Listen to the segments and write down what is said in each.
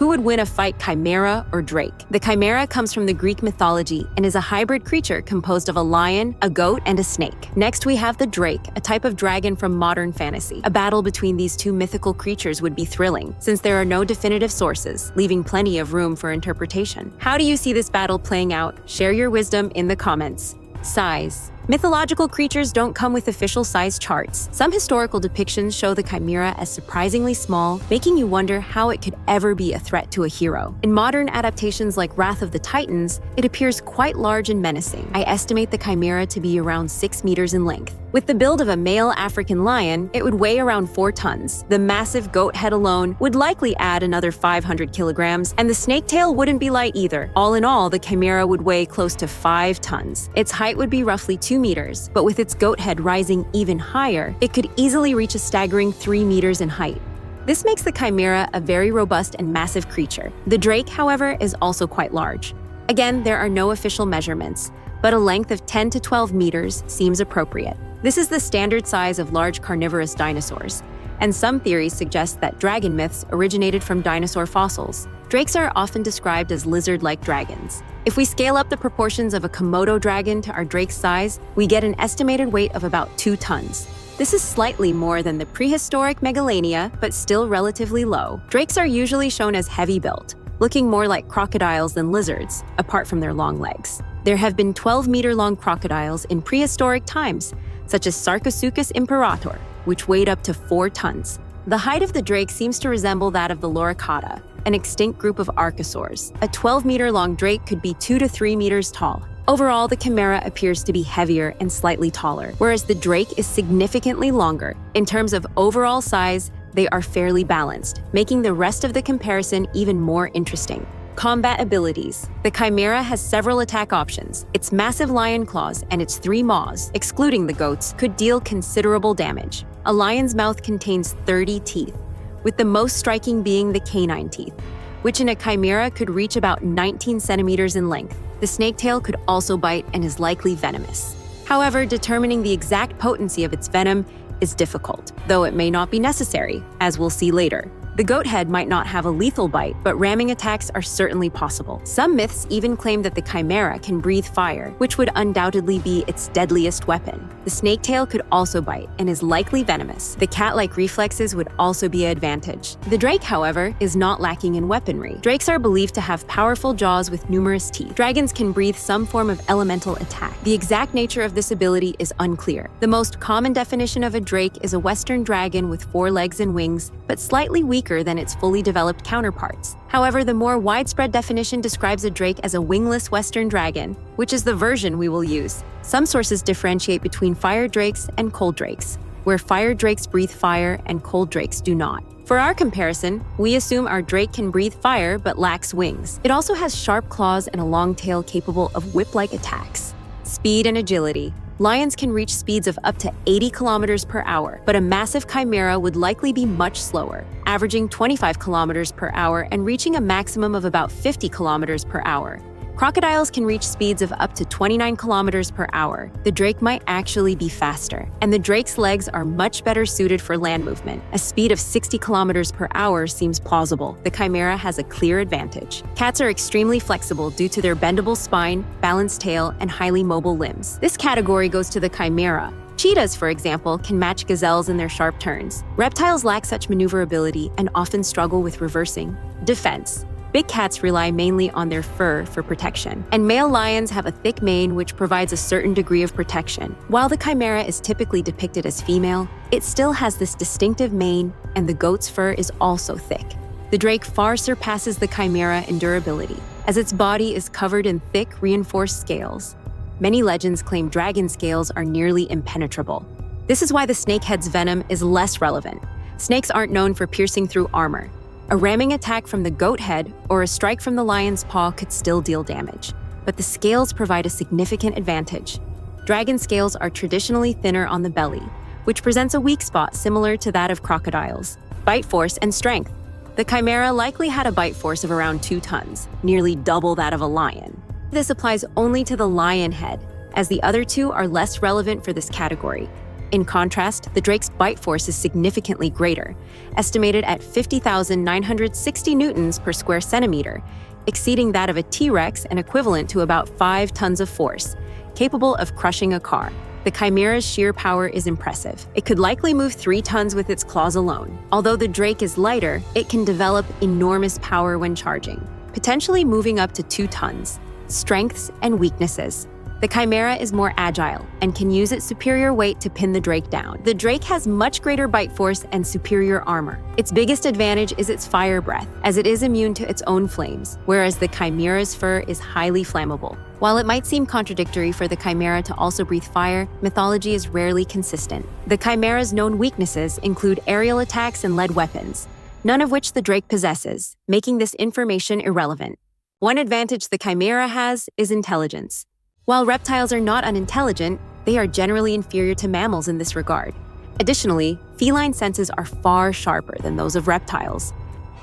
Who would win a fight, Chimera or Drake? The Chimera comes from the Greek mythology and is a hybrid creature composed of a lion, a goat, and a snake. Next, we have the Drake, a type of dragon from modern fantasy. A battle between these two mythical creatures would be thrilling, since there are no definitive sources, leaving plenty of room for interpretation. How do you see this battle playing out? Share your wisdom in the comments. Size. Mythological creatures don't come with official size charts. Some historical depictions show the Chimera as surprisingly small, making you wonder how it could ever be a threat to a hero. In modern adaptations like Wrath of the Titans, it appears quite large and menacing. I estimate the Chimera to be around 6 meters in length. With the build of a male African lion, it would weigh around 4 tons. The massive goat head alone would likely add another 500 kilograms, and the snake tail wouldn't be light either. All in all, the Chimera would weigh close to 5 tons. Its height would be roughly 2 meters, but with its goat head rising even higher, it could easily reach a staggering 3 meters in height. This makes the Chimera a very robust and massive creature. The Drake, however, is also quite large. Again, there are no official measurements, but a length of 10 to 12 meters seems appropriate. This is the standard size of large carnivorous dinosaurs, and some theories suggest that dragon myths originated from dinosaur fossils. Drakes are often described as lizard-like dragons. If we scale up the proportions of a Komodo dragon to our drake's size, we get an estimated weight of about 2 tons. This is slightly more than the prehistoric Megalania, but still relatively low. Drakes are usually shown as heavy-built, looking more like crocodiles than lizards, apart from their long legs. There have been 12-meter-long crocodiles in prehistoric times, such as Sarcosuchus imperator, which weighed up to 4 tons. The height of the drake seems to resemble that of the Loricata, an extinct group of archosaurs. A 12-meter-long drake could be 2 to 3 meters tall. Overall, the Chimera appears to be heavier and slightly taller, whereas the drake is significantly longer. In terms of overall size, they are fairly balanced, making the rest of the comparison even more interesting. Combat abilities. The Chimera has several attack options. Its massive lion claws and its 3 maws, excluding the goats, could deal considerable damage. A lion's mouth contains 30 teeth, with the most striking being the canine teeth, which in a Chimera could reach about 19 centimeters in length. The snake tail could also bite and is likely venomous. However, determining the exact potency of its venom is difficult, though it may not be necessary, as we'll see later. The goat head might not have a lethal bite, but ramming attacks are certainly possible. Some myths even claim that the Chimera can breathe fire, which would undoubtedly be its deadliest weapon. The snake tail could also bite and is likely venomous. The cat-like reflexes would also be an advantage. The drake, however, is not lacking in weaponry. Drakes are believed to have powerful jaws with numerous teeth. Dragons can breathe some form of elemental attack. The exact nature of this ability is unclear. The most common definition of a drake is a western dragon with 4 legs and wings, but slightly weaker than its fully developed counterparts. However, the more widespread definition describes a drake as a wingless western dragon, which is the version we will use. Some sources differentiate between fire drakes and cold drakes, where fire drakes breathe fire and cold drakes do not. For our comparison, we assume our drake can breathe fire but lacks wings. It also has sharp claws and a long tail capable of whip-like attacks. Speed and agility. Lions can reach speeds of up to 80 kilometers per hour, but a massive Chimera would likely be much slower, averaging 25 kilometers per hour and reaching a maximum of about 50 kilometers per hour. Crocodiles can reach speeds of up to 29 kilometers per hour. The drake might actually be faster, and the drake's legs are much better suited for land movement. A speed of 60 kilometers per hour seems plausible. The Chimera has a clear advantage. Cats are extremely flexible due to their bendable spine, balanced tail, and highly mobile limbs. This category goes to the Chimera. Cheetahs, for example, can match gazelles in their sharp turns. Reptiles lack such maneuverability and often struggle with reversing. Defense. Big cats rely mainly on their fur for protection, and male lions have a thick mane which provides a certain degree of protection. While the Chimera is typically depicted as female, it still has this distinctive mane, and the goat's fur is also thick. The drake far surpasses the Chimera in durability, as its body is covered in thick, reinforced scales. Many legends claim dragon scales are nearly impenetrable. This is why the snakehead's venom is less relevant. Snakes aren't known for piercing through armor. A ramming attack from the goat head or a strike from the lion's paw could still deal damage, but the scales provide a significant advantage. Dragon scales are traditionally thinner on the belly, which presents a weak spot similar to that of crocodiles. Bite force and strength. The Chimera likely had a bite force of around 2 tons, nearly double that of a lion. This applies only to the lion head, as the other two are less relevant for this category. In contrast, the drake's bite force is significantly greater, estimated at 50,960 newtons per square centimeter, exceeding that of a T-Rex and equivalent to about 5 tons of force, capable of crushing a car. The Chimera's sheer power is impressive. It could likely move 3 tons with its claws alone. Although the drake is lighter, it can develop enormous power when charging, potentially moving up to 2 tons. Strengths and weaknesses. The Chimera is more agile and can use its superior weight to pin the drake down. The drake has much greater bite force and superior armor. Its biggest advantage is its fire breath, as it is immune to its own flames, whereas the Chimera's fur is highly flammable. While it might seem contradictory for the Chimera to also breathe fire, mythology is rarely consistent. The Chimera's known weaknesses include aerial attacks and lead weapons, none of which the drake possesses, making this information irrelevant. One advantage the Chimera has is intelligence. While reptiles are not unintelligent, they are generally inferior to mammals in this regard. Additionally, feline senses are far sharper than those of reptiles.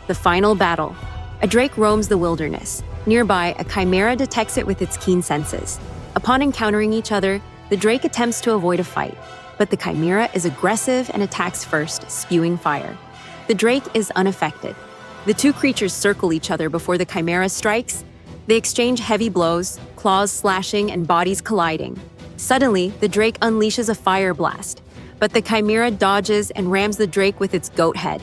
The final battle. A drake roams the wilderness. Nearby, a Chimera detects it with its keen senses. Upon encountering each other, the drake attempts to avoid a fight, but the Chimera is aggressive and attacks first, spewing fire. The drake is unaffected. The two creatures circle each other before the Chimera strikes. They exchange heavy blows, claws slashing and bodies colliding. Suddenly, the drake unleashes a fire blast, but the Chimera dodges and rams the drake with its goat head.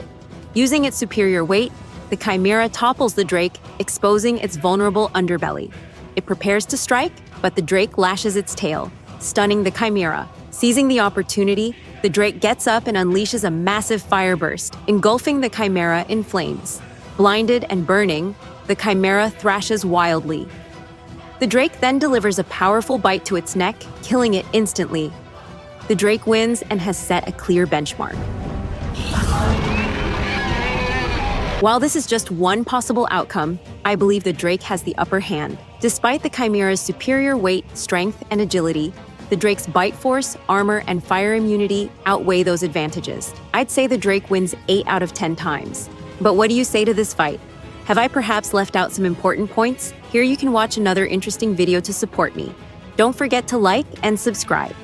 Using its superior weight, the Chimera topples the drake, exposing its vulnerable underbelly. It prepares to strike, but the drake lashes its tail, stunning the Chimera. Seizing the opportunity, the drake gets up and unleashes a massive fire burst, engulfing the Chimera in flames. Blinded and burning, the Chimera thrashes wildly. The drake then delivers a powerful bite to its neck, killing it instantly. The drake wins and has set a clear benchmark. While this is just one possible outcome, I believe the drake has the upper hand. Despite the Chimera's superior weight, strength, and agility, the drake's bite force, armor, and fire immunity outweigh those advantages. I'd say the drake wins 8 out of 10 times. But what do you say to this fight? Have I perhaps left out some important points? Here you can watch another interesting video to support me. Don't forget to like and subscribe.